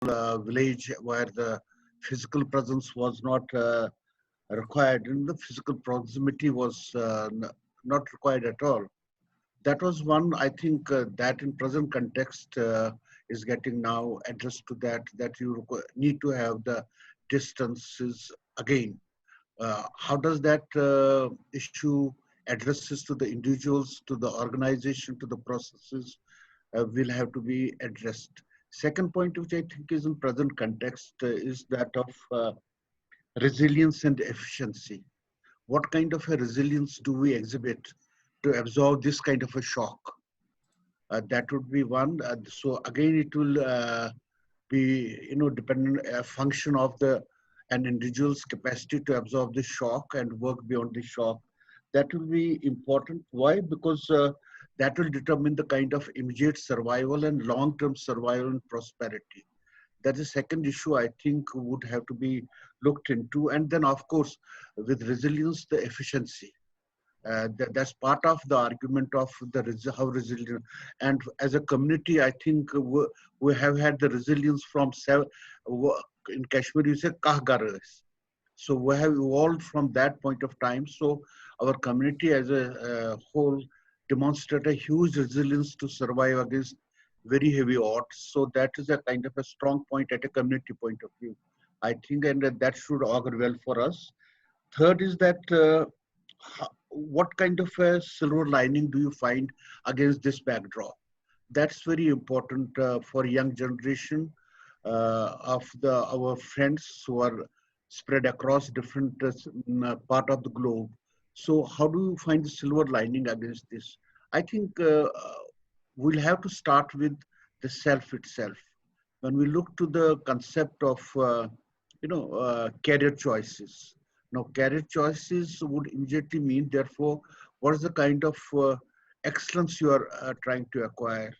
village where the physical presence was not required, and the physical proximity was not required at all. That was one, I think, that in present context is getting now addressed to that you need to have the distances again. How does that issue addresses to the individuals, to the organization, to the processes will have to be addressed. Second point, which I think is in present context, is that of resilience and efficiency. What kind of a resilience do we exhibit to absorb this kind of a shock? That would be one. So again, it will be, dependent a function of the an individual's capacity to absorb the shock and work beyond the shock. That will be important. Why? Because that will determine the kind of immediate survival and long-term survival and prosperity. That is second issue I think would have to be looked into. And then, of course, with resilience, the efficiency. That's part of the argument of how resilient. And as a community, I think we have had the resilience from in Kashmir, you say kahgaras. So we have evolved from that point of time. So our community as a whole demonstrate a huge resilience to survive against very heavy odds. So that is a kind of a strong point at a community point of view, I think, and that should augur well for us. Third is that what kind of a silver lining do you find against this backdrop? That's very important for young generation of our friends who are spread across different part of the globe. So how do you find the silver lining against this? I think we'll have to start with the self itself. When we look to the concept of career choices. Now, career choices would immediately mean, therefore, what is the kind of excellence you are trying to acquire?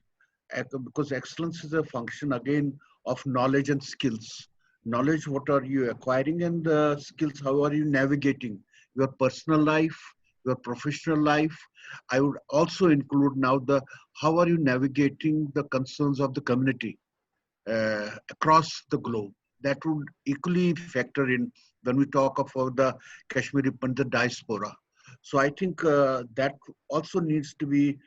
Because excellence is a function, again, of knowledge and skills. Knowledge, what are you acquiring, and skills, how are you navigating your personal life, your professional life. I would also include now the how are you navigating the concerns of the community across the globe. That would equally factor in when we talk about the Kashmiri Pandit diaspora. So I think that also needs to be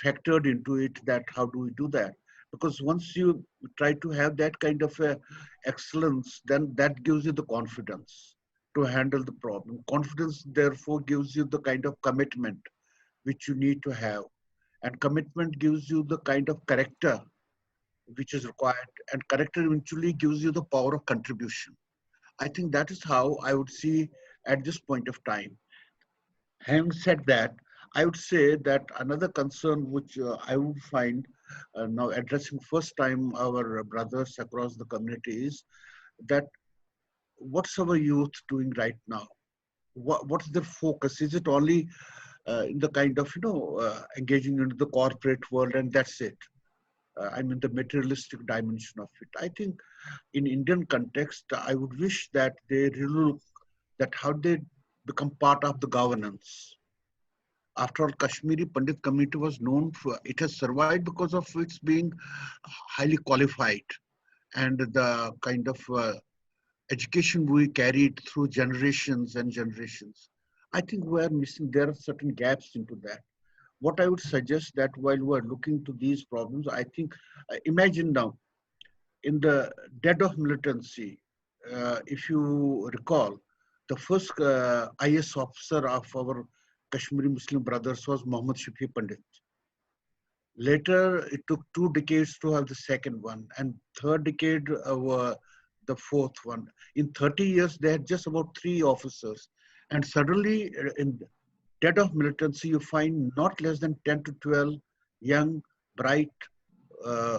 factored into it, that how do we do that? Because once you try to have that kind of excellence, then that gives you the confidence to handle the problem. Confidence therefore gives you the kind of commitment which you need to have. And commitment gives you the kind of character which is required, and character eventually gives you the power of contribution. I think that is how I would see at this point of time. Having said that, I would say that another concern which I would find now addressing first time our brothers across the community is that what's our youth doing right now? What's their focus? Is it only in the kind of, engaging into the corporate world and that's it? I mean, the materialistic dimension of it. I think in Indian context, I would wish that they really look that how they become part of the governance. After all, Kashmiri Pandit community was known for, it has survived because of its being highly qualified and the kind of education we carried through generations and generations. I think we are missing, there are certain gaps into that. What I would suggest that while we are looking to these problems, I think, imagine now, in the dead of militancy, if you recall, the first IS officer of our Kashmiri Muslim brothers was Muhammad Shafi Pandit. Later, it took 2 decades to have the second one, and third decade the fourth one. In 30 years, they had just about 3 officers. And suddenly, in dead of militancy, you find not less than 10 to 12 young, bright uh,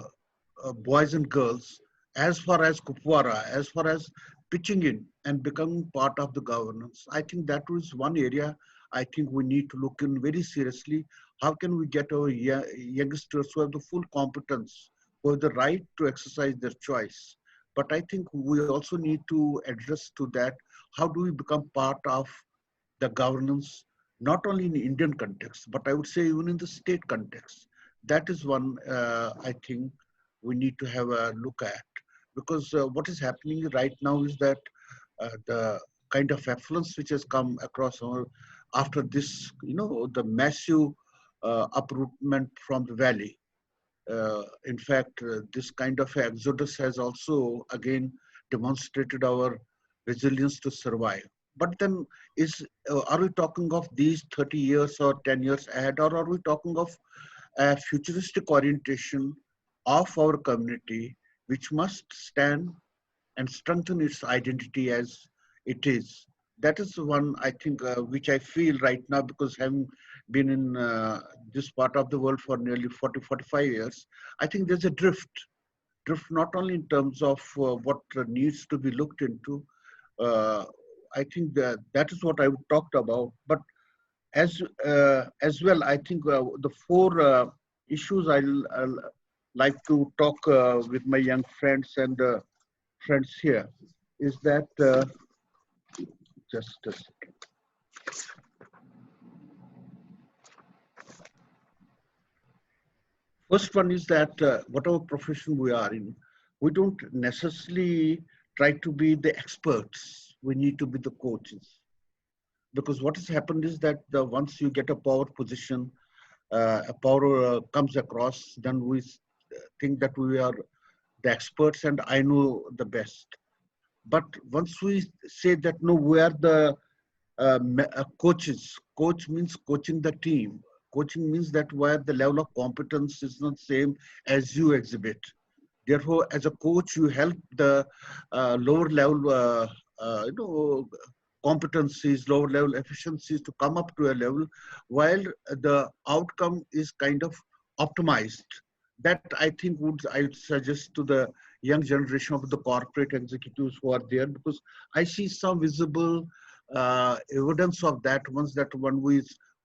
boys and girls, as far as Kupwara, as far as pitching in and becoming part of the governance. I think that was one area I think we need to look in very seriously. How can we get our youngsters who have the full competence, who have the right to exercise their choice? But I think we also need to address to that, how do we become part of the governance, not only in Indian context, but I would say even in the state context. That is one I think we need to have a look at. because what is happening right now is that the kind of affluence which has come across our, after this, the massive uprootment from the valley. In fact, this kind of exodus has also again demonstrated our resilience to survive. But then, are we talking of these 30 years or 10 years ahead, or are we talking of a futuristic orientation of our community, which must stand and strengthen its identity as it is? That is one, I think, which I feel right now, because having been in this part of the world for nearly 40, 45 years, I think there's a drift not only in terms of what needs to be looked into. Uh, I think that is what I talked about. But as well, I think the four issues I'll like to talk with my young friends and friends here is that just a second. First one is that whatever profession we are in, we don't necessarily try to be the experts. We need to be the coaches. Because what has happened is that once you get a power position, a power comes across, then we think that we are the experts and I know the best. But once we say that, no, we are the coaches. Coach means coaching the team. Coaching means that where the level of competence is not same as you exhibit. Therefore, as a coach, you help the lower level, competencies, lower level efficiencies to come up to a level, while the outcome is kind of optimized. That I think I would suggest to the young generation of the corporate executives who are there, because I see some visible evidence of that.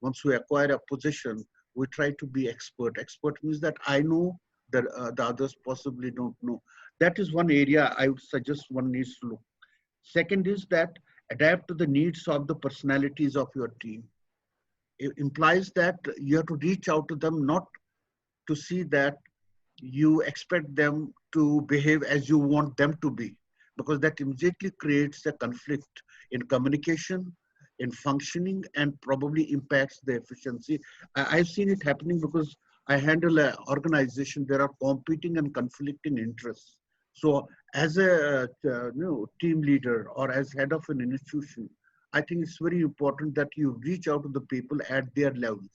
Once we acquire a position, we try to be expert. Expert means that I know that the others possibly don't know. That is one area I would suggest one needs to look. Second is that adapt to the needs of the personalities of your team. It implies that you have to reach out to them, not to see that you expect them to behave as you want them to be, because that immediately creates a conflict in communication, in functioning, and probably impacts the efficiency. I've seen it happening because I handle an organization. There are competing and conflicting interests. So as a team leader or as head of an institution, I think it's very important that you reach out to the people at their levels.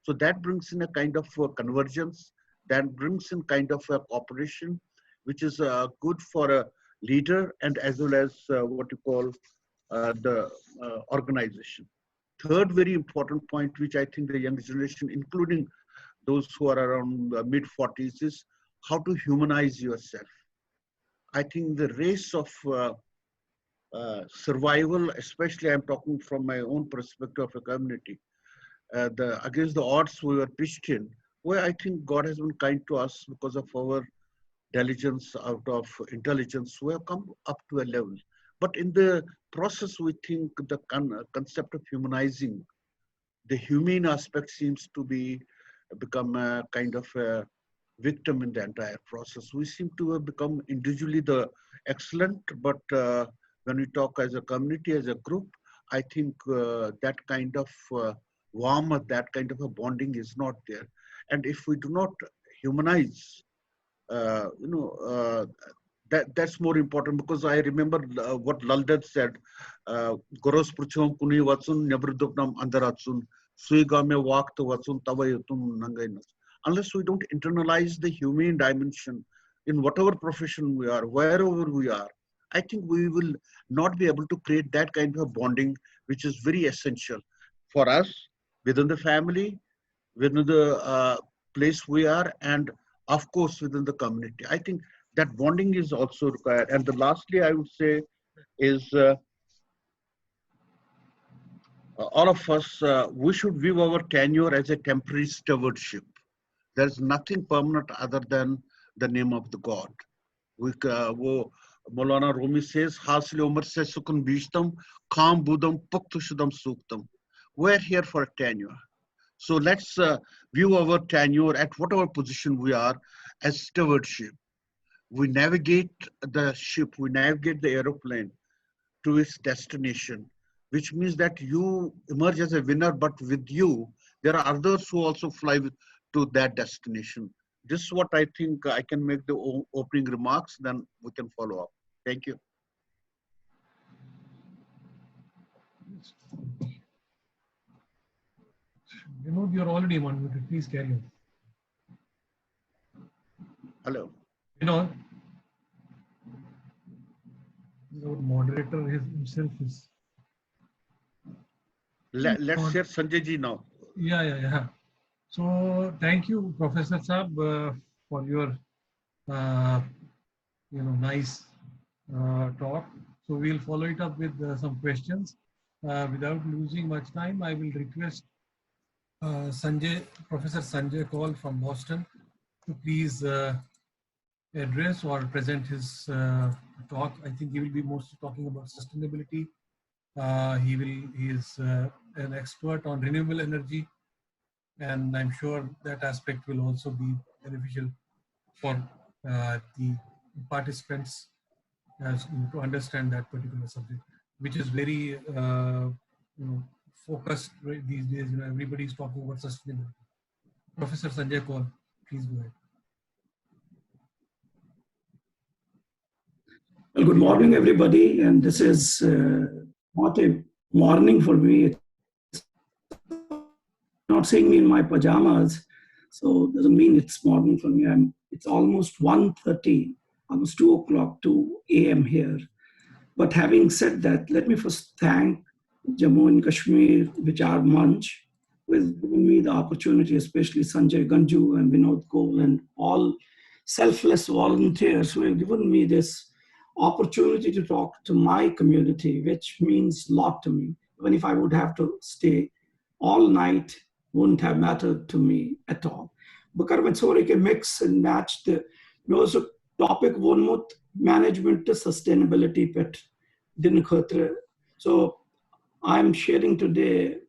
So that brings in a kind of convergence, that brings in kind of a cooperation, which is good for a leader and as well as what you call the organization. Third very important point, which I think the young generation, including those who are around mid 40s, is how to humanize yourself. I think the race of survival, especially I'm talking from my own perspective of a community, against the odds we were pitched in, where I think God has been kind to us because of our diligence, out of intelligence, we have come up to a level. But in the process, we think the concept of humanizing, the humane aspect seems to be become a kind of a victim in the entire process. We seem to have become individually the excellent, but when we talk as a community, as a group, I think that kind of warmth, that kind of a bonding is not there. And if we do not humanize, uh, you know, uh, that's more important, because I remember what Laldet said, Goros Pruchom Kuni Watsun, Nebrudupnam Andaratsun, Suigame Wakt Watsun Tavayatum Nangainas. Unless we don't internalize the human dimension in whatever profession we are, wherever we are, I think we will not be able to create that kind of bonding, which is very essential for us within the family, within the place we are, and of course within the community. I think that bonding is also required. And the lastly, I would say is all of us, we should view our tenure as a temporary stewardship. There's nothing permanent other than the name of the God. Maulana Rumi says, Hasli Umar se sukun bishtam, kham budam puktu shudam suktam. We're here for a tenure. So let's view our tenure at whatever position we are as stewardship. we navigate the ship, we navigate the aeroplane to its destination, which means that you emerge as a winner, but with you, there are others who also fly to that destination. This is what I think I can make the opening remarks, then we can follow up. Thank you. You know, you're already unmuted. Please carry on. Hello. You know, the moderator himself is. Let's hear Sanjay ji now. Yeah. So thank you, Professor Saab, for your nice talk. So we'll follow it up with some questions. Without losing much time, I will request Sanjay, Professor Sanjay Kaul from Boston, to please address or present his talk. I think he will be mostly talking about sustainability. He is an expert on renewable energy, and I'm sure that aspect will also be beneficial for the participants as to understand that particular subject, which is very focused these days. Everybody is talking about sustainability. Professor Sanjay Kaul, please go ahead. Well, good morning, everybody. And this is not a morning for me. It's not seeing me in my pajamas, so it doesn't mean it's morning for me. It's almost 1:30, almost 2 o'clock, 2 a.m. here. But having said that, let me first thank Jammu and Kashmir Vichar Manch, who has given me the opportunity, especially Sanjay Ganju and Vinod Kaul and all selfless volunteers who have given me this opportunity to talk to my community, which means a lot to me. Even if I would have to stay all night, wouldn't have mattered to me at all. Because when sorry can mix and match the also topic one more management to sustainability pet din khatre. So I'm sharing today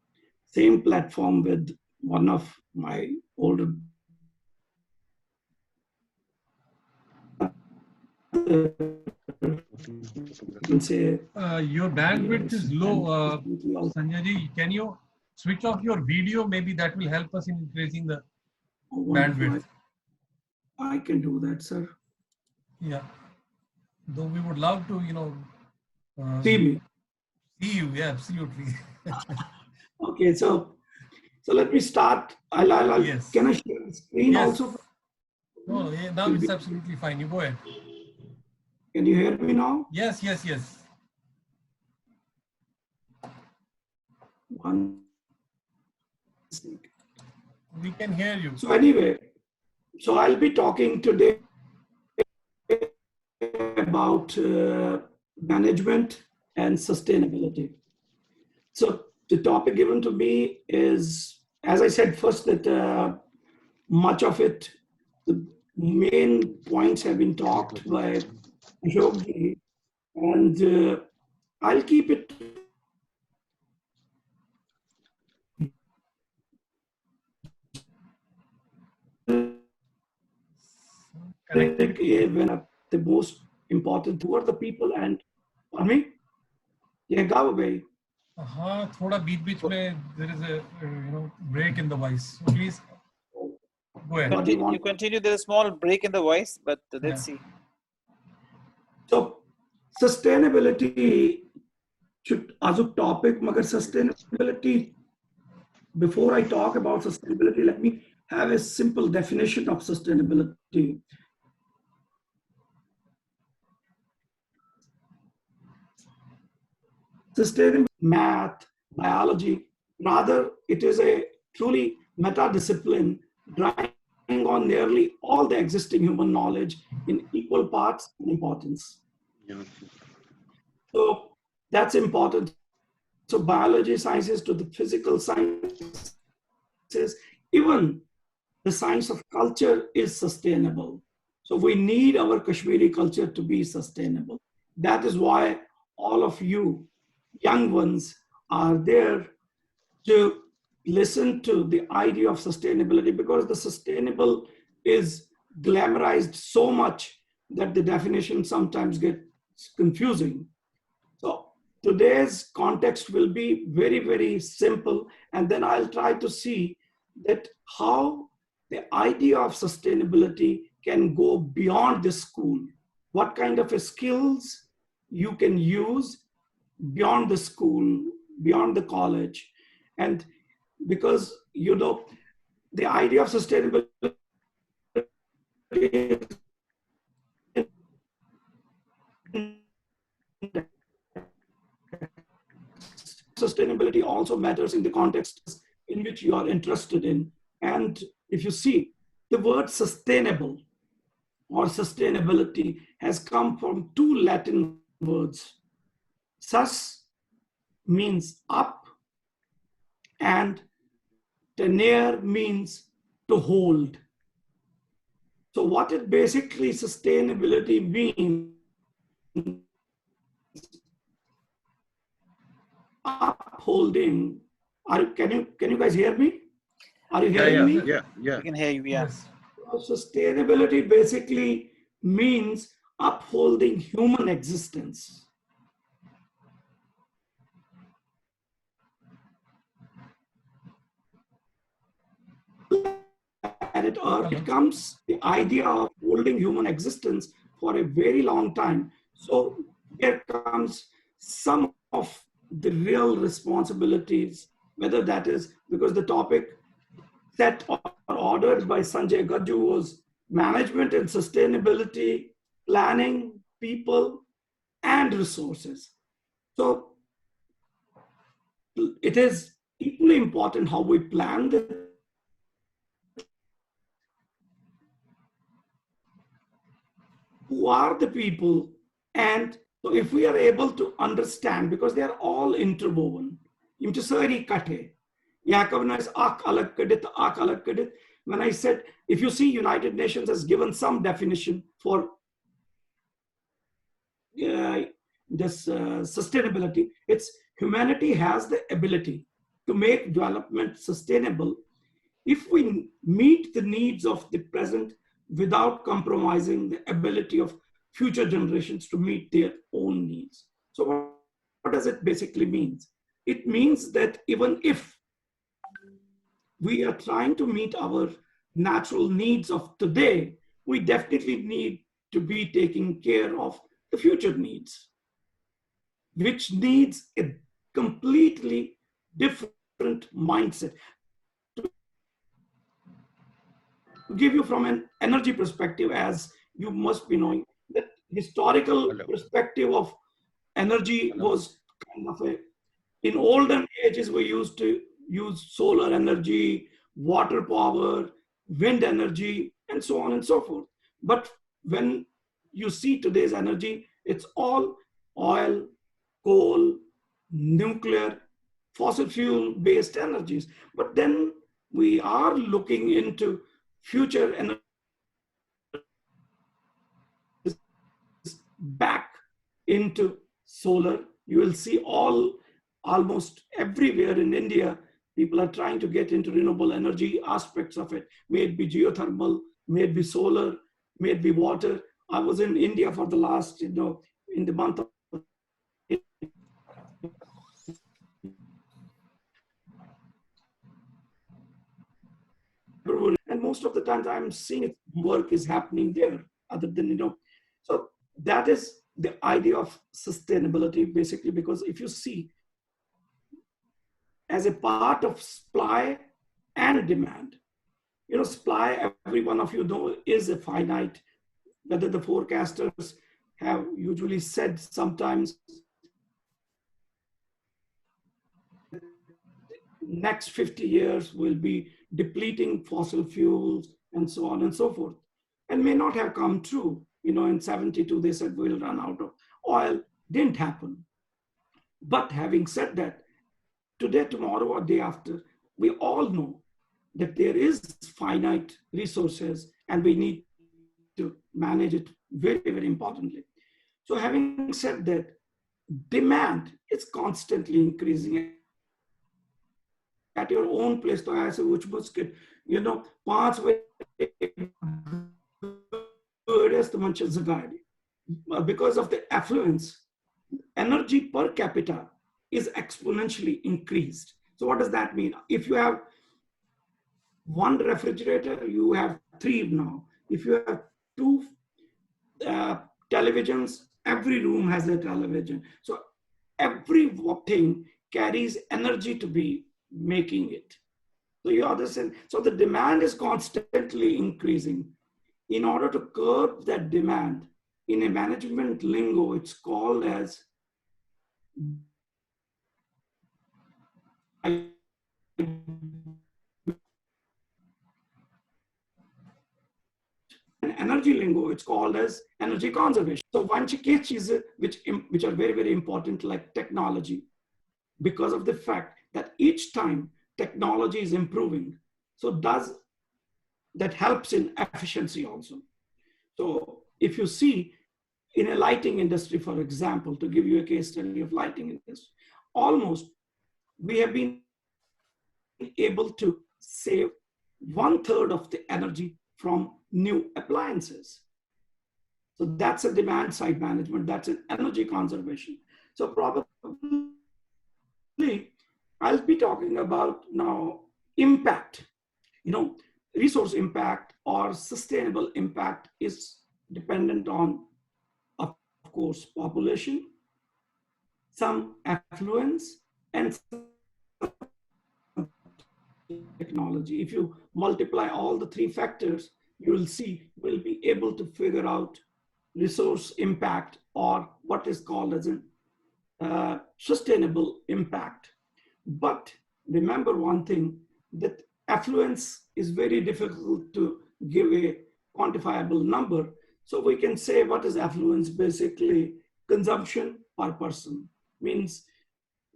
same platform with one of my older can say your bandwidth is low, Sanjay ji. Can you switch off your video? Maybe that will help us in increasing the bandwidth. I can do that, sir. Yeah. Though we would love to, See me. See you. Yeah, absolutely. Okay, so let me start. Yes. Can I share the screen also? No, now it's absolutely fine. You go ahead. Can you hear me now? Yes. We can hear you. So anyway, so I'll be talking today about management and sustainability. So the topic given to me is, as I said first, that much of it, the main points have been talked by Ashok ji, and I'll keep it when the most important who are the people and for me, yeah, go away. थोड़ा बीच में there is a break in the voice. So please go ahead. You continue. There's a small break in the voice, but let's see. So sustainability should as a topic, magar sustainability. Before I talk about sustainability, let me have a simple definition of sustainability. Sustainable math, biology, rather it is a truly meta-discipline drawing on nearly all the existing human knowledge in equal parts and importance. So that's important. So biology sciences to the physical sciences, even the science of culture is sustainable. So we need our Kashmiri culture to be sustainable. That is why all of you young ones are there to listen to the idea of sustainability, because the sustainable is glamorized so much that the definition sometimes gets confusing. So today's context will be very, very simple. And then I'll try to see that how the idea of sustainability can go beyond the school. What kind of skills you can use beyond the school, beyond the college. And because, you know, the idea of sustainability sustainability also matters in the context in which you are interested in. And if you see, the word sustainable or sustainability has come from two Latin words. Sus means up and tenere means to hold. So what it basically sustainability means, upholding. Can you guys hear me? Are you hearing me? Yeah. We can hear you. Yeah. Yes. Sustainability basically means upholding human existence. Planet Earth, it comes the idea of holding human existence for a very long time. So here comes some of the real responsibilities, whether that is because the topic set or ordered by Sanjay was management and sustainability, planning, people, and resources. So it is equally important how we plan the who are the people. And so if we are able to understand, because they are all interwoven, when I said, if you see, United Nations has given some definition for this sustainability. It's humanity has the ability to make development sustainable if we meet the needs of the present without compromising the ability of future generations to meet their own needs. So what does it basically mean? It means that even if we are trying to meet our natural needs of today, we definitely need to be taking care of the future needs, which needs a completely different mindset. To give you from an energy perspective, as you must be knowing, that historical perspective of energy was kind of a, in olden ages, we used to use solar energy, water power, wind energy, and so on and so forth. But when you see today's energy, it's all oil, coal, nuclear, fossil fuel based energies. But then we are looking into future energy back into solar. You will see almost everywhere in India, people are trying to get into renewable energy aspects of it. May it be geothermal, may it be solar, may it be water. I was in India for the last, in the month of February, and most of the times I'm seeing work is happening there, other than, so that is the idea of sustainability, basically, because if you see, as a part of supply and demand, supply, every one of you know, is a finite, whether the forecasters have usually said sometimes next 50 years will be depleting fossil fuels and so on and so forth, and may not have come true. In 72, they said we'll run out of oil. Didn't happen. But having said that, today, tomorrow, or day after, we all know that there is finite resources and we need to manage it very, very importantly. So having said that, demand is constantly increasing at your own place. तो ऐसे कुछ मुश्किल, 5 बजे because of the affluence, energy per capita is exponentially increased. So what does that mean? If you have one refrigerator, you have three now. If you have two televisions, every room has a television. So every thing carries energy to be making it. So you understand? So the demand is constantly increasing. In order to curb that demand, in a management lingo, it's called as in energy lingo, it's called as energy conservation. So one case is which are very, very important, like technology, because of the fact that each time technology is improving, so does that helps in efficiency also. So if you see in a lighting industry, for example, to give you a case study of lighting industry, almost we have been able to save 1/3 of the energy from new appliances. So that's a demand side management, that's an energy conservation. So probably I'll be talking about now impact. You know, resource impact or sustainable impact is dependent on, of course, population, some affluence, and technology. If you multiply all the three factors, you will see we'll be able to figure out resource impact or what is called as a sustainable impact. But remember one thing, that affluence is very difficult to give a quantifiable number. So we can say what is affluence? Basically, consumption per person. Means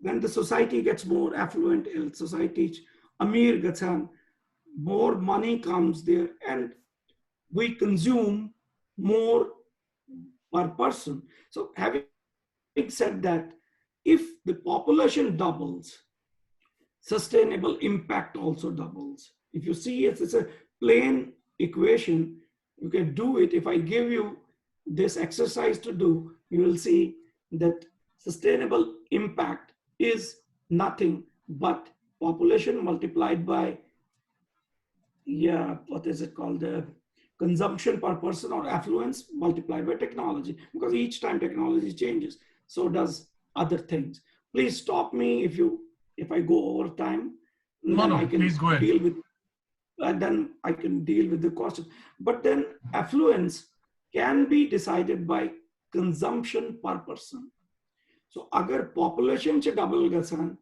when the society gets more affluent, society Amir gets on, more money comes there and we consume more per person. So having said that, if the population doubles, sustainable impact also doubles. If you see it's a plain equation, you can do it. If I give you this exercise to do, you will see that sustainable impact is nothing but population multiplied by, what is it called? The consumption per person or affluence multiplied by technology, because each time technology changes, so does other things. Please stop me if I go over time. No, I can please go ahead. deal with, and then I can deal with the question. But then affluence can be decided by consumption per person. So agar population ch double gasan,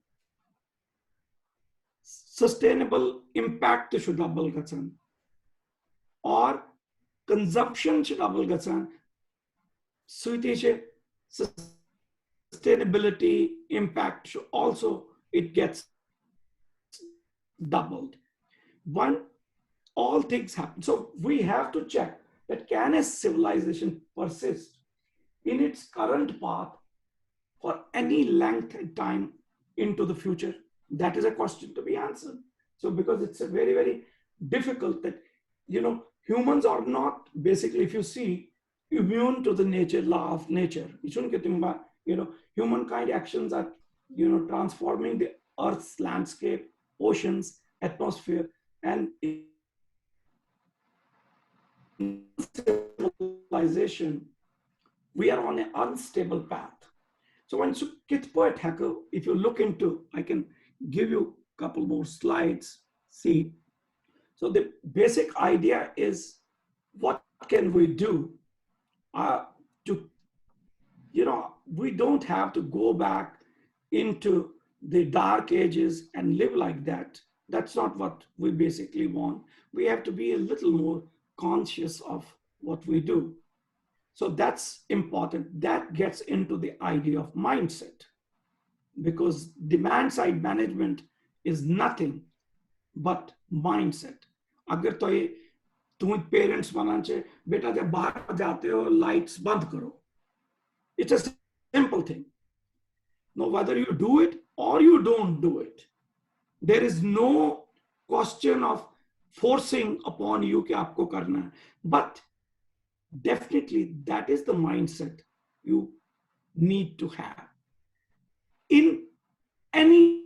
sustainable impact should double gasan, or consumption should double gasan, sustainability impact should also, it gets doubled. One, all things happen. So we have to check that can a civilization persist in its current path for any length and time into the future? That is a question to be answered. So because it's a very, very difficult that, humans are not basically, if you see, immune to the law of nature. Humankind actions are, transforming the Earth's landscape, oceans, atmosphere, and civilization, we are on an unstable path. So once you get point hacker, if you look into, I can give you a couple more slides. See, so the basic idea is, what can we do to, we don't have to go back into the dark ages and live like that. That's not what we basically want. We have to be a little more conscious of what we do. So that's important. That gets into the idea of mindset, because demand side management is nothing but mindset. अगर तो ये तुम parents बनाचे बेटा जब बाहर जाते हो lights बंद करो, it's a simple thing. Now whether you do it or you don't do it, there is no question of forcing upon you कि आपको करना है. But definitely that is the mindset you need to have in any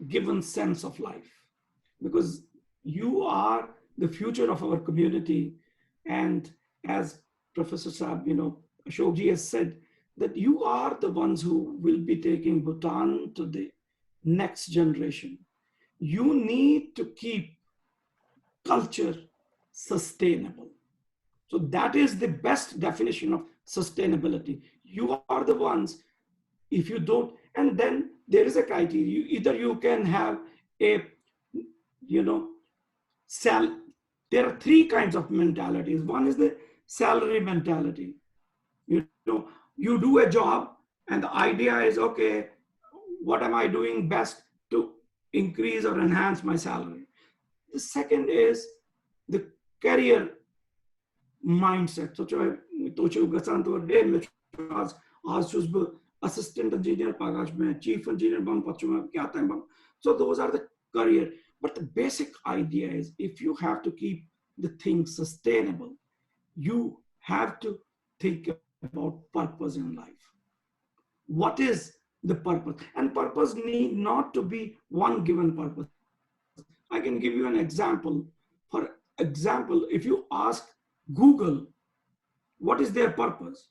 given sense of life, because you are the future of our community. And as Professor Saab, Ashokji has said, that you are the ones who will be taking Bhutan to the next generation. You need to keep culture sustainable. So that is the best definition of sustainability. You are the ones, if you don't, and then there is a criteria. Either you can have a, you know, there are three kinds of mentalities. One is the salary mentality. You do a job and the idea is, okay, what am I doing best to increase or enhance my salary? The second is the career mindset. So assistant engineer, chief engineer, so those are the career. But the basic idea is, if you have to keep the things sustainable, you have to think about purpose in life. What is the purpose? And purpose need not to be one given purpose. I can give you an example. For example, if you ask Google what is their purpose,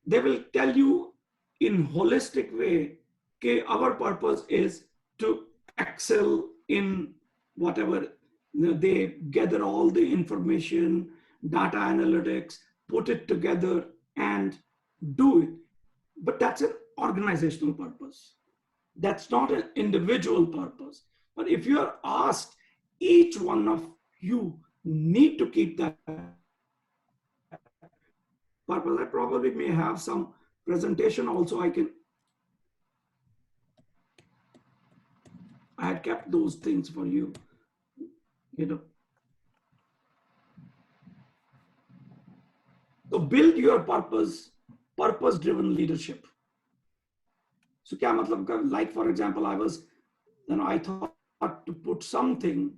they will tell you in holistic way, okay, our purpose is to excel in whatever. They gather all the information, data analytics, put it together and do it. But that's an organizational purpose. That's not an individual purpose. But if you are asked, each one of you need to keep that purpose. I probably may have some presentation also. I had kept those things for you. So build your purpose-driven leadership. So kya matlab, like for example, I thought to put something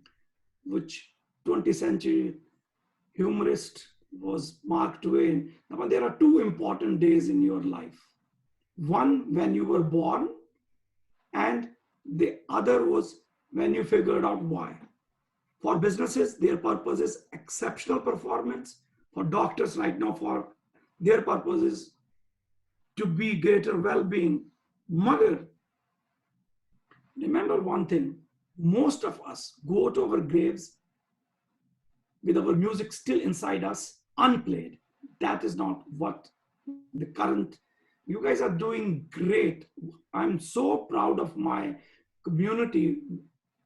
which 20th century humorist was Mark Twain. Now, there are two important days in your life. One, when you were born, and the other was when you figured out why. For businesses, their purpose is exceptional performance. For doctors right now, for their purpose is to be greater well-being. Mother, remember one thing, most of us go to our graves with our music still inside us, unplayed. That is not what the current, you guys are doing great. I'm so proud of my community,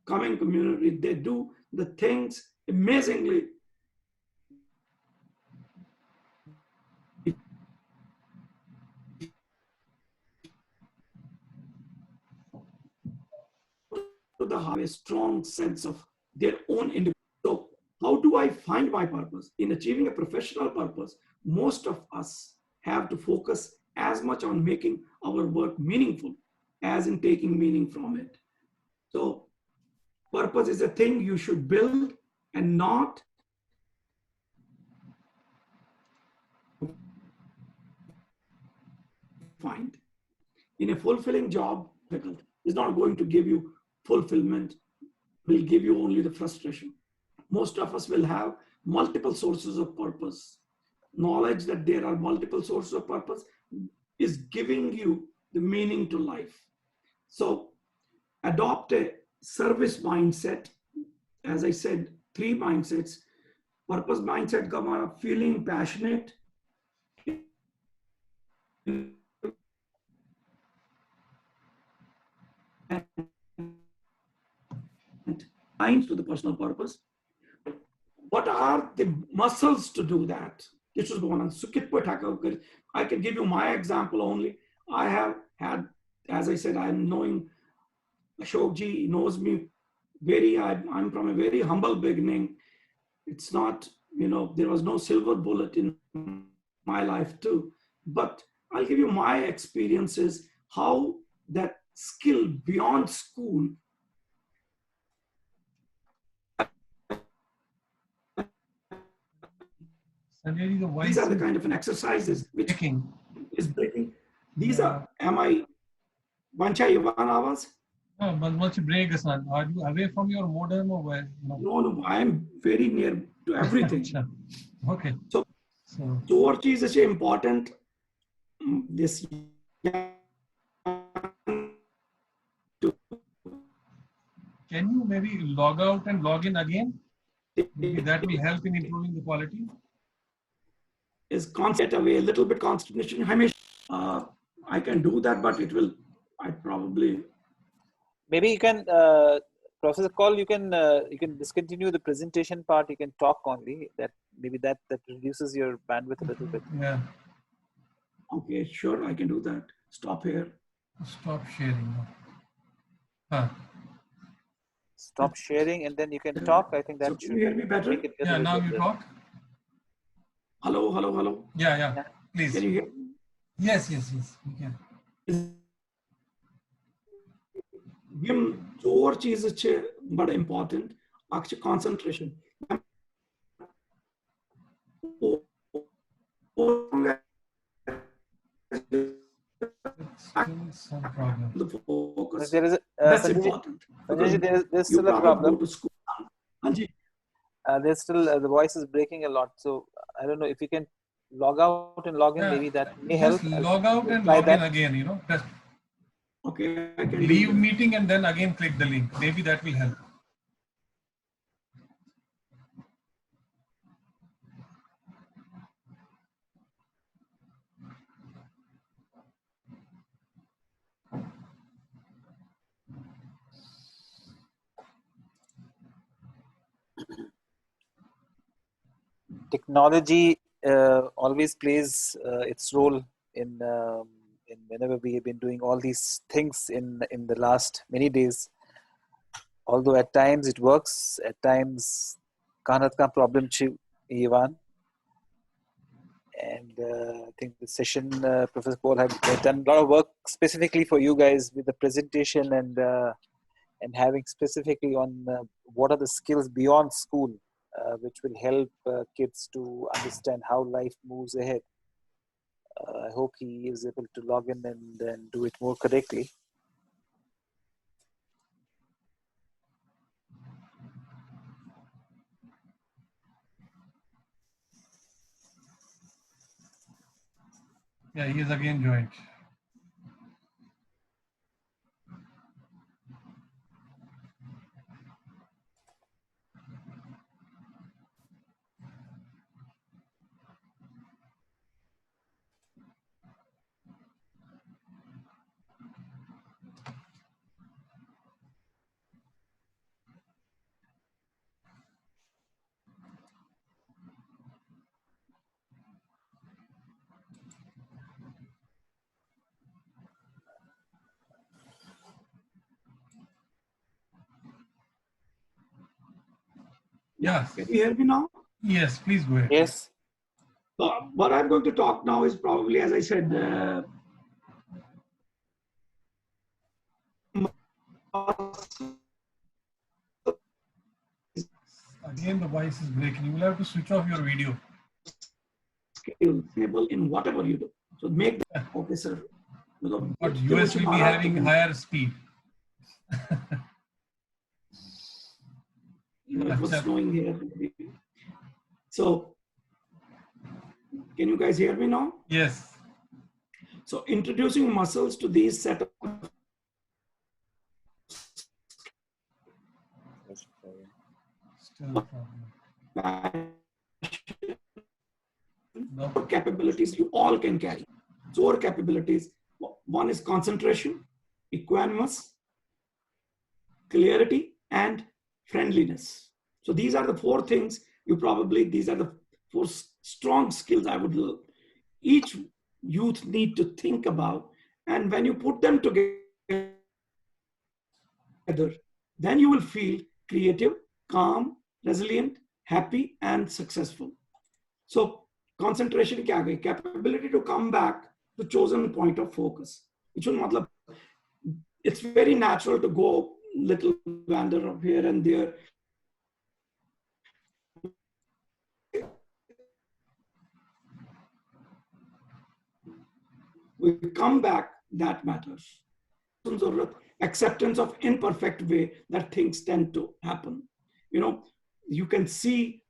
coming community. They do the things amazingly. To have a strong sense of their own independence. So how do I find my purpose? In achieving a professional purpose, most of us have to focus as much on making our work meaningful as in taking meaning from it. So purpose is a thing you should build and not find. In a fulfilling job, is not going to give you fulfillment, will give you only the frustration. Most of us will have multiple sources of purpose. Knowledge that there are multiple sources of purpose is giving you the meaning to life. So adopt a service mindset. As I said, three mindsets. Purpose mindset का feeling passionate, aligned to the personal purpose. What are the muscles to do that? This is one. I can give you my example only. I have had, as I said, I'm knowing Ashok ji knows me I'm from a very humble beginning. It's not, there was no silver bullet in my life too. But I'll give you my experiences, how that skill beyond school Sanjay, the voice These are the is kind of an exercises which breaking. is breaking. These Yeah. are, am I, Vancha Ivan hours? No, but once you break, son, are you away from your modem or where? No. No, I am very near to everything. Okay. So, So, two cheese is important. This can you maybe log out and log in again? Maybe that will help in improving the quality. is constant away, a little bit consternation. I can do that, but it will, I probably. Maybe you can, Professor Kaul, you can discontinue the presentation part. You can talk only. That maybe that reduces your bandwidth a little bit. Yeah. Okay, sure, I can do that. Stop here. Stop sharing. Huh. Stop sharing and then you can talk. I think that So can should you hear me better? make it a Yeah, little now bit you better. talk. Hello. Yeah. Yeah. Please. Can you hear? Yes, we can. Yim two cheese is but important. Actually, concentration. Still some problem. The focus. There is a, That's Sanjay, important because there's you still a probably go problem. to school. Anji, There's still the voice is breaking a lot. So I don't know if you can log out and log in. Yeah, Maybe that may help. just log out and try log in that. again, Just okay, I can leave do that. meeting and then again click the link. Maybe that will help. Technology always plays its role in whenever we have been doing all these things in the last many days. Although at times it works, at times kanat ka problem chi Ivan. And I think the session, Professor Paul had done a lot of work specifically for you guys with the presentation and having specifically on what are the skills beyond school, which will help kids to understand how life moves ahead. I hope he is able to log in and do it more correctly. Yeah, he is again joined. Yeah, Yes. can you hear me now? Yes, please go ahead. Yes. What I'm going to talk now is probably, as I said, Again, the voice is breaking. You will have to switch off your video. skills in whatever you do. So make that, okay, sir. But US will be having higher speed. It was snowing here. So, can you guys hear me now? Yes. So, introducing muscles to these set of Still a problem. No. capabilities you all can carry. Four capabilities. One is concentration, equanimous, clarity, and friendliness. So these are the four things these are the four strong skills I would each youth need to think about. And when you put them together, then you will feel creative, calm, resilient, happy, and successful. So concentration capability to come back to chosen point of focus. It's very natural to go little wander up here and there. we come back, that matters. Acceptance of imperfect way that things tend to happen. You know, you can see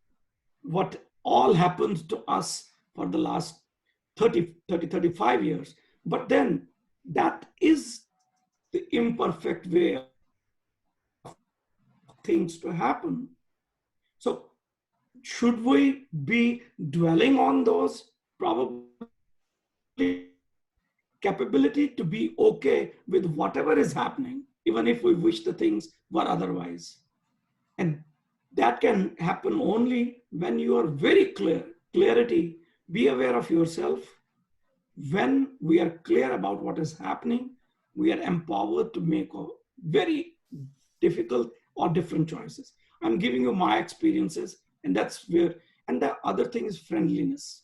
what all happens to us for the last 35 years. But then that is the imperfect way of things to happen. So should we be dwelling on those? Probably capability to be okay with whatever is happening, even if we wish the things were otherwise. And that can happen only when you are very clear. Clarity, be aware of yourself. When we are clear about what is happening, we are empowered to make a very difficult or different choices. I'm giving you my experiences, and that's where, and the other thing is friendliness.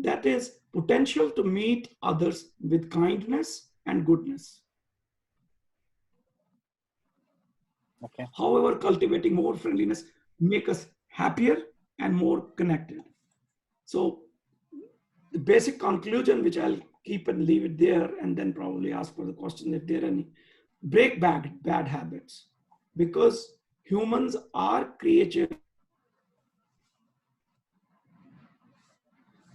That is potential to meet others with kindness and goodness. Okay. However, cultivating more friendliness make us happier and more connected. So the basic conclusion, which I'll keep and leave it there, and then probably ask for the question if there are any, break bad habits, because humans are creatures.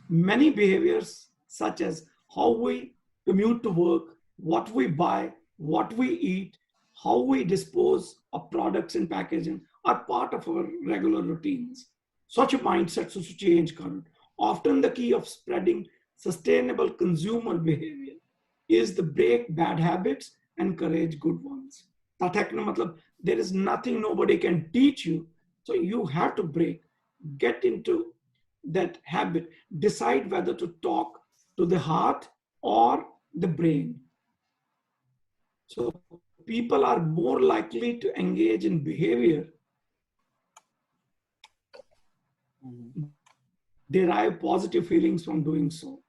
Many behaviors, such as how we commute to work, what we buy, what we eat, how we dispose of products and packaging, are part of our regular routines. Such a mindset to change current. Often the key of spreading sustainable consumer behavior is to break bad habits, encourage good ones. There is nothing nobody can teach you. So you have to get into that habit, decide whether to talk to the heart or the brain. So people are more likely to engage in behavior, derive positive feelings from doing so.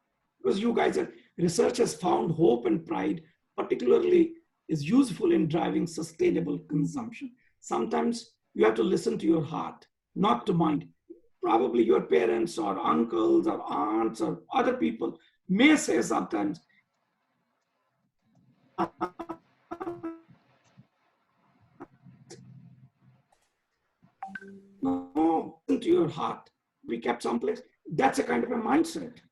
Because you guys are, research has found hope and pride particularly is useful in driving sustainable consumption. Sometimes you have to listen to your heart, not to mind. Probably your parents or uncles or aunts or other people may say sometimes, no, listen to your heart. Be kept someplace. That's a kind of a mindset.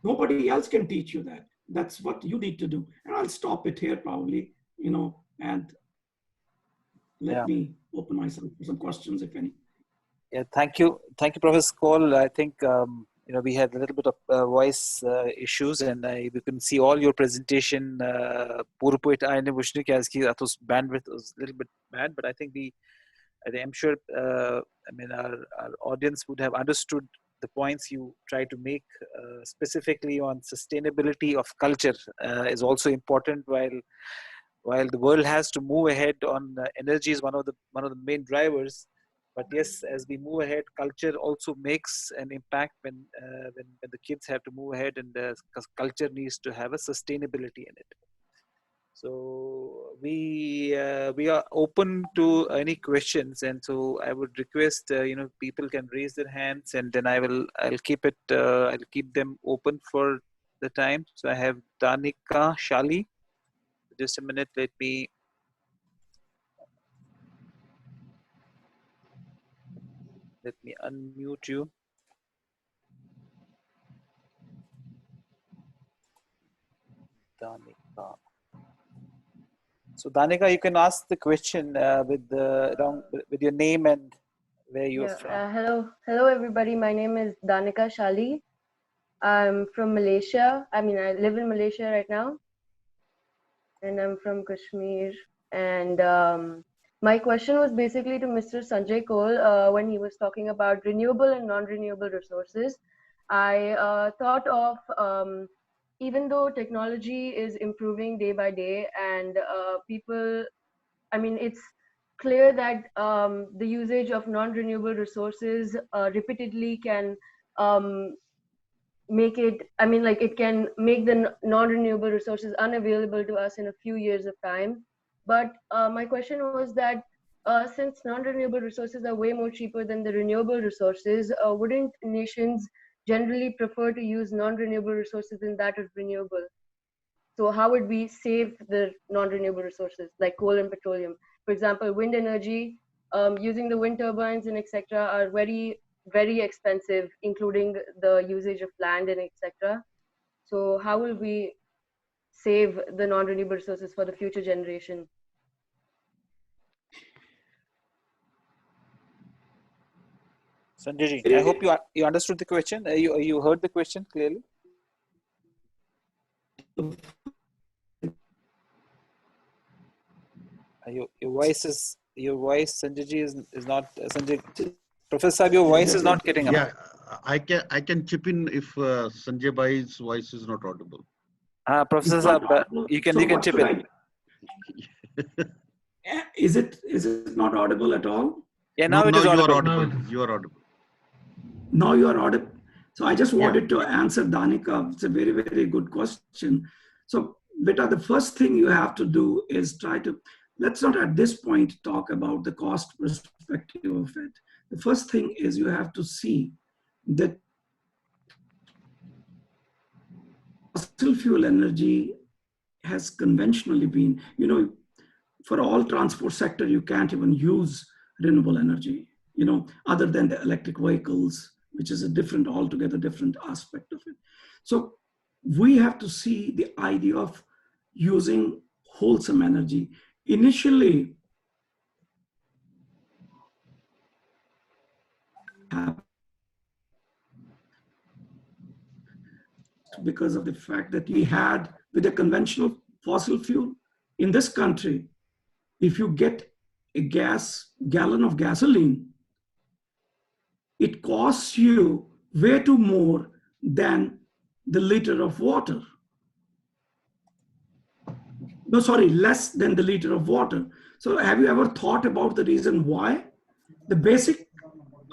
Nobody else can teach you that. That's what you need to do. And I'll stop it here probably, and let me open myself for some questions, if any. Yeah, thank you, Professor Kaul. I think we had a little bit of voice issues, and we couldn't see all your presentation. That was bandwidth was a little bit bad, but I think I'm sure. Our audience would have understood the points you try to make, specifically on sustainability of culture is also important. While the world has to move ahead on energy is one of the main drivers. But yes, as we move ahead, culture also makes an impact when the kids have to move ahead, and because culture needs to have a sustainability in it. So we are open to any questions, and so I would request people can raise their hands, and then I'll keep them open for the time. So I have Danika Shali. Just a minute, let me unmute you. Danika. So Danika, you can ask the question with your name and where you're from. Hello everybody. My name is Danika Shali. I'm from Malaysia. I live in Malaysia right now, and I'm from Kashmir. And my question was basically to Mr. Sanjay Kaul when he was talking about renewable and non-renewable resources. I thought of even though technology is improving day by day, and it's clear that the usage of non-renewable resources repeatedly can make it, it can make the non-renewable resources unavailable to us in a few years of time. But my question was that since non-renewable resources are way more cheaper than the renewable resources, wouldn't nations generally prefer to use non-renewable resources than that of renewable. So how would we save the non-renewable resources like coal and petroleum? For example, wind energy, using the wind turbines and etc. are very, very expensive, including the usage of land and etc. So how will we save the non-renewable resources for the future generation? Sanjay ji, I hope you understood the question. You heard the question clearly. Your voice, Sanjay ji, is not Sanjay. Professor, your voice is not getting up. Yeah, I can chip in if Sanjay Bhai's voice is not audible. Professor Saab, you can chip in. Is it not audible at all? Yeah, now it is you audible. are audible. You are audible. Now you are audible. So I just wanted to answer Danika. It's a very, very good question. So, Beta, the first thing you have to do is try to, let's not at this point talk about the cost perspective of it. The first thing is you have to see that fossil fuel energy has conventionally been, for all transport sector, you can't even use renewable energy, other than the electric vehicles, which is a altogether different aspect of it. So we have to see the idea of using wholesome energy. Initially, because of the fact that we had with a conventional fossil fuel in this country, if you get a gallon of gasoline, it costs you way too more than the liter of water. No, sorry, less than the liter of water. So have you ever thought about the reason why? The basic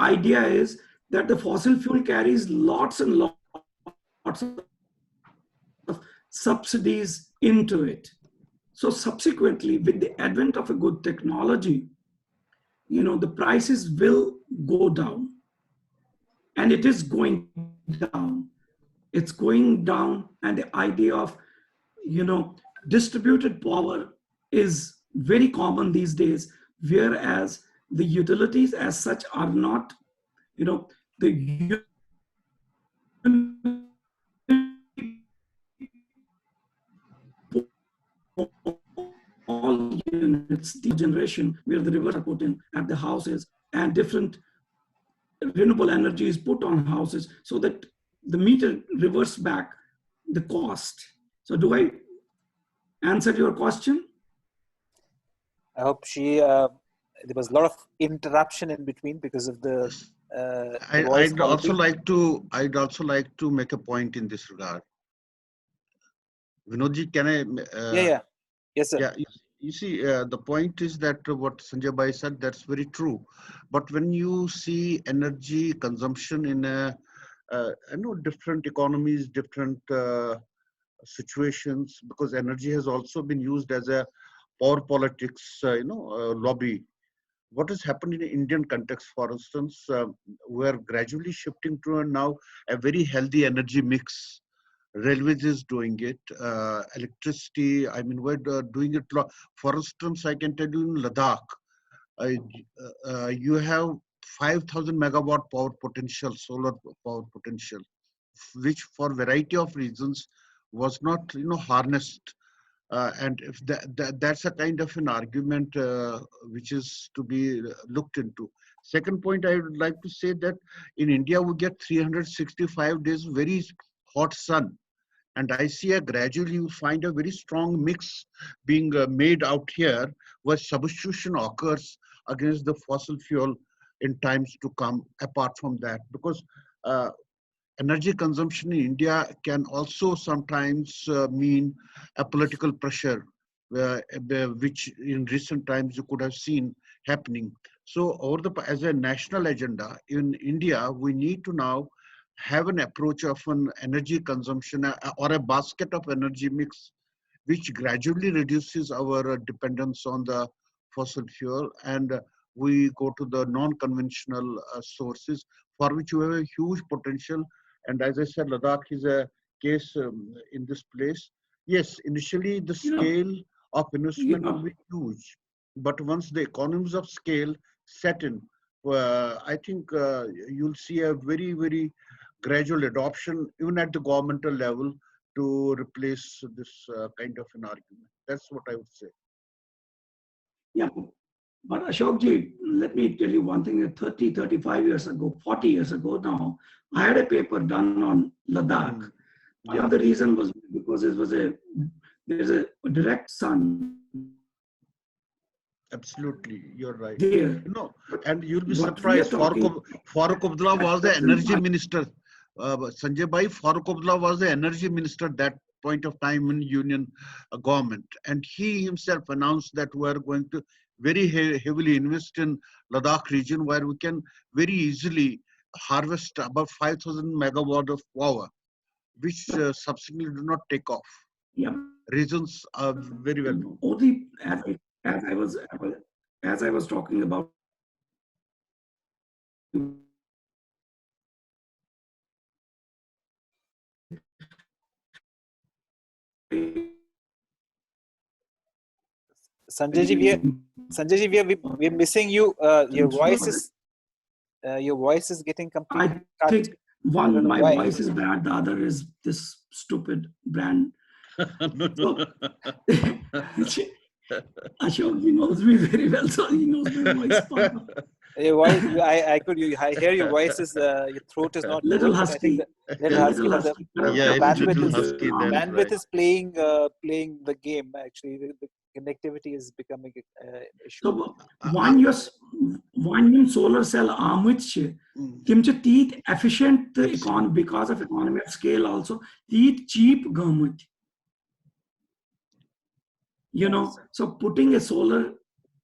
idea is that the fossil fuel carries lots and lots of subsidies into it. So subsequently, with the advent of a good technology, the prices will go down. And it is going down. It's going down, and the idea of, distributed power is very common these days, whereas the utilities as such are not, the all units, the generation where the rivers are put in at the houses and different renewable energy is put on houses so that the meter reverts back the cost. So do I answer your question? I hope there was a lot of interruption in between because of the voice I'd quality. I'd also like to make a point in this regard. Vinodji, can I? Yeah. Yes, sir. Yeah, you see, the point is that what Sanjay Bhai said, that's very true. But when you see energy consumption in different economies, different situations, because energy has also been used as a power politics, lobby. What has happened in the Indian context, for instance, we're gradually shifting to now a very healthy energy mix. Railways is doing it, electricity, I mean, we're doing it. For instance, I can tell you in Ladakh, you have 5,000 megawatt power potential, solar power potential, which for variety of reasons was not, harnessed. And if that's a kind of an argument which is to be looked into. Second point, I would like to say that in India, we get 365 days very hot sun. And I see gradually you find a very strong mix being made out here where substitution occurs against the fossil fuel in times to come apart from that. Because energy consumption in India can also sometimes mean a political pressure, which in recent times you could have seen happening. So as a national agenda in India, we need to now have an approach of an energy consumption or a basket of energy mix, which gradually reduces our dependence on the fossil fuel, and we go to the non-conventional sources for which we have a huge potential And as I said, Ladakh is a case in this place. Yes, initially the scale of investment will be huge, but once the economies of scale set in, I think you'll see a very, very gradual adoption, even at the governmental level, to replace this kind of an argument. That's what I would say. Yeah, but Ashokji, let me tell you one thing. 30, 35 years ago, 40 years ago now, I had a paper done on Ladakh. One of the reason was because it was there's a direct sun. Absolutely, you're right. There. No, and you'll be What we are surprised. talking, Farooq Abdullah was the energy minister. Sanjay Bhai, Farooq Abdullah was the energy minister at that point of time in union government, and he himself announced that we are going to very heavily invest in Ladakh region, where we can very easily harvest about 5,000 megawatt of power, which subsequently do not take off. yeah, Reasons are very well known. only as I was as I was talking about Sanjayji, we're missing you. Your voice is getting completely I cut. think one, my why. voice is bad, the other is this stupid brand. So, Ashok, he knows me very well, so he knows my voice. Your voice, I hear your voice is, your throat is not little good. husky. I think little husky. Yeah, The it's a little husky. That's bandwidth right. is playing the game. Actually, the connectivity is becoming an issue. So one solar cell armich, kimche teeth efficient because of economy of scale also, teeth cheap government. You know, so putting a solar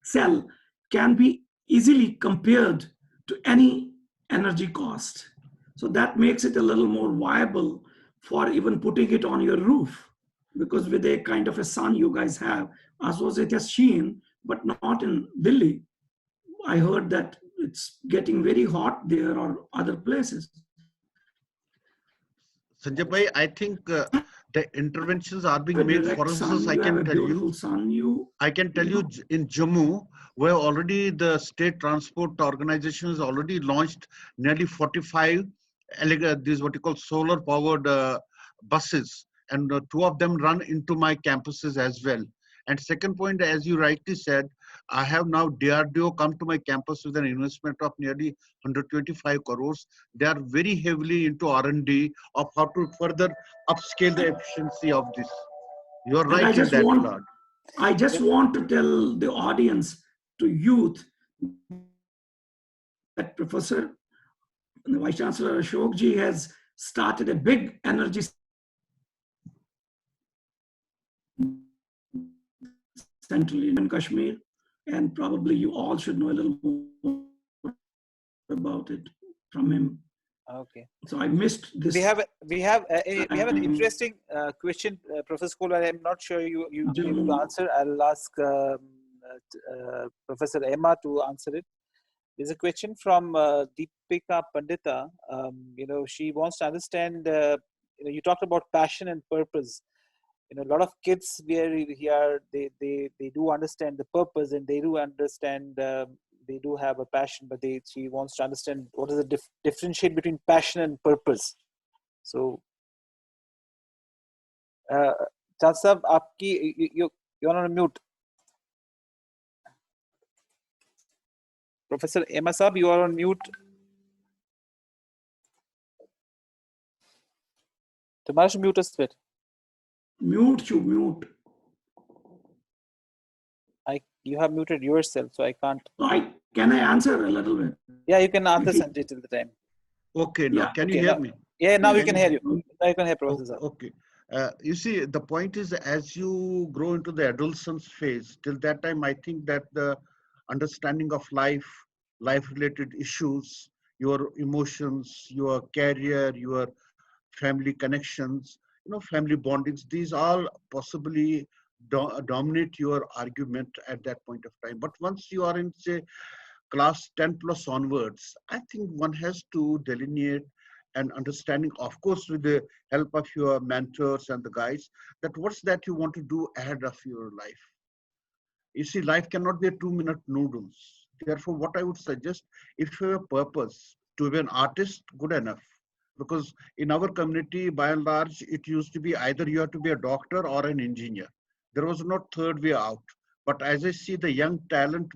cell can be easily compared to any energy cost. So that makes it a little more viable for even putting it on your roof. Because with a kind of a sun you guys have, as was it has sheen, but not in Delhi. I heard that it's getting very hot there or other places. Sanjay Bhai, I think the interventions are being made. For instance, I can tell you in Jammu, where already the state transport organization has already launched nearly 45 these what you call solar powered buses, and two of them run into my campuses as well. And second point, as you rightly said, I have now DRDO come to my campus with an investment of nearly 125 crores. They are very heavily into R&D of how to further upscale the efficiency of this. You are right in that regard. I just want to tell the audience, to youth, that Professor, the Vice Chancellor Ashok ji has started a big energy central in Kashmir, and probably you all should know a little more about it from him. Okay. So I missed this. We have an interesting question, Professor Kaul. I'm not sure you'll be able to answer. I'll ask Professor Aima to answer it. There's a question from Deepika Pandita. She wants to understand. You talked about passion and purpose. A lot of kids here, they do understand the purpose, and they do understand. They do have a passion, but she wants to understand what is the differentiate between passion and purpose. So, Chand Sahab, you're on mute. Professor Aima Sahab, you are on mute. तुम्हारा mute is fit. Mute. You have muted yourself, so I can't. Can I answer a little bit? Yeah, you can answer Sanjay till the time. Okay, now can you hear me? Yeah, now we can hear you. Now you can hear Professor. Okay. You see, the point is, as you grow into the adolescence phase, till that time, I think that the understanding of life-related issues, your emotions, your career, your family connections, family bondings, these all possibly dominate your argument at that point of time. But once you are in, say, class 10 plus onwards, I think one has to delineate and understanding, of course, with the help of your mentors and the guides, that what's that you want to do ahead of your life. You see, life cannot be a 2-minute noodles. Therefore, what I would suggest, if you have a purpose to be an artist, good enough. Because in our community, by and large, it used to be either you have to be a doctor or an engineer. There was no third way out. But as I see the young talent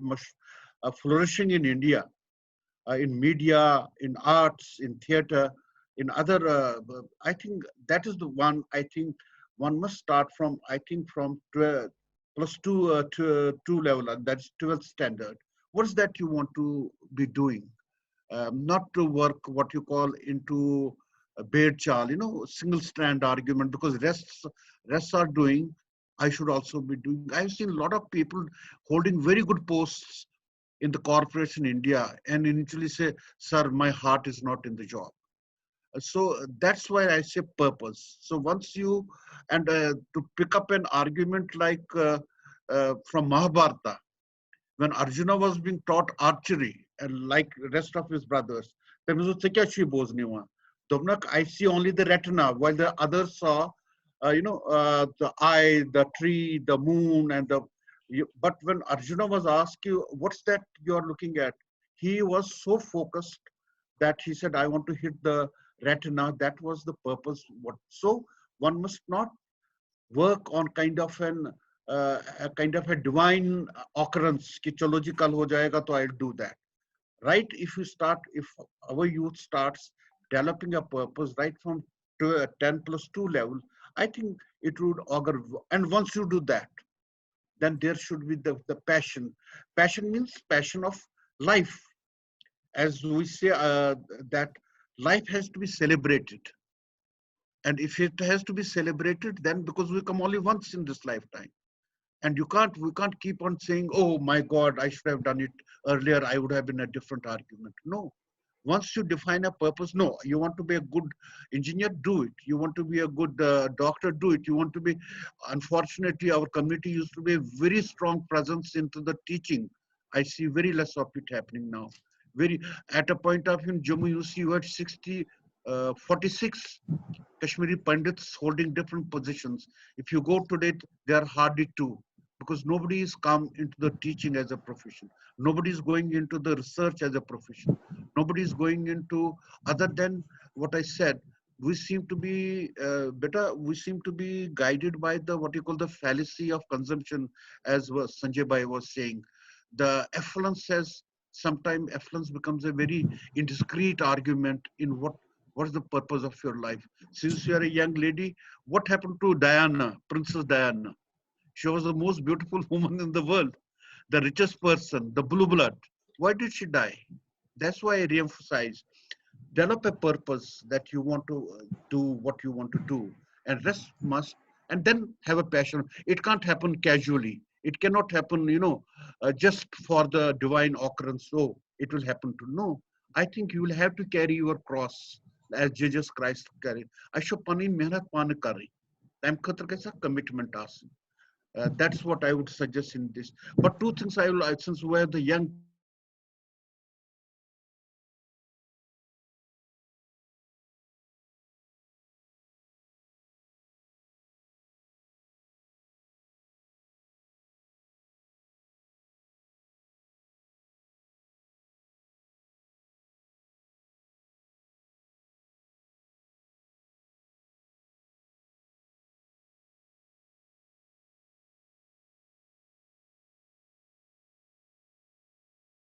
flourishing in India, in media, in arts, in theater, in other, I think that is the one, I think one must start from, I think from 12, plus two level, and that's 12th standard. What is that you want to be doing? Not to work what you call into a bed chal, single strand argument, because rests are doing, I should also be doing. I've seen a lot of people holding very good posts in the corporation India and initially say, sir, my heart is not in the job. So that's why I say purpose. So once you, and to pick up an argument like from Mahabharata, when Arjuna was being taught archery, and like rest of his brothers, then I see only the retina, while the others saw, the eye, the tree, the moon, and but when Arjuna was asked you, what's that you're looking at? He was so focused that he said, I want to hit the retina. That was the purpose. So one must not work on kind of a kind of a divine occurrence ki chalo ji kal ho jayega to I'll do that, right? If our youth starts developing a purpose right from 10+2 level, I think it would augur. And once you do that, then there should be the passion means passion of life. As we say, that life has to be celebrated. And if it has to be celebrated, then because we come only once in this lifetime. And we can't keep on saying, oh my God, I should have done it earlier. I would have been a different argument. No. Once you define a purpose, no, you want to be a good engineer, do it. You want to be a good doctor, do it. You want to be, unfortunately, our community used to be a very strong presence into the teaching. I see very less of it happening now. At a point of in Jammu, you see you had 46 Kashmiri Pandits holding different positions. If you go today, there are hardly two, because nobody has come into the teaching as a profession. Nobody is going into the research as a profession. Nobody is going into, other than what I said, we seem to be we seem to be guided by the, what you call the fallacy of consumption, as Sanjay Bhai was saying. The affluence sometimes affluence becomes a very indiscreet argument in what is the purpose of your life. Since you are a young lady, what happened to Diana, Princess Diana? She was the most beautiful woman in the world, the richest person, the blue blood. Why did she die? That's why I re-emphasize. Develop a purpose that you want to do what you want to do, and rest must, and then have a passion. It can't happen casually. It cannot happen, just for the divine occurrence. So it will happen to no. I think you will have to carry your cross as Jesus Christ carried. I should panin mehnat pan kari. I'm commitment as. That's what I would suggest in this. But two things I will, since we have the young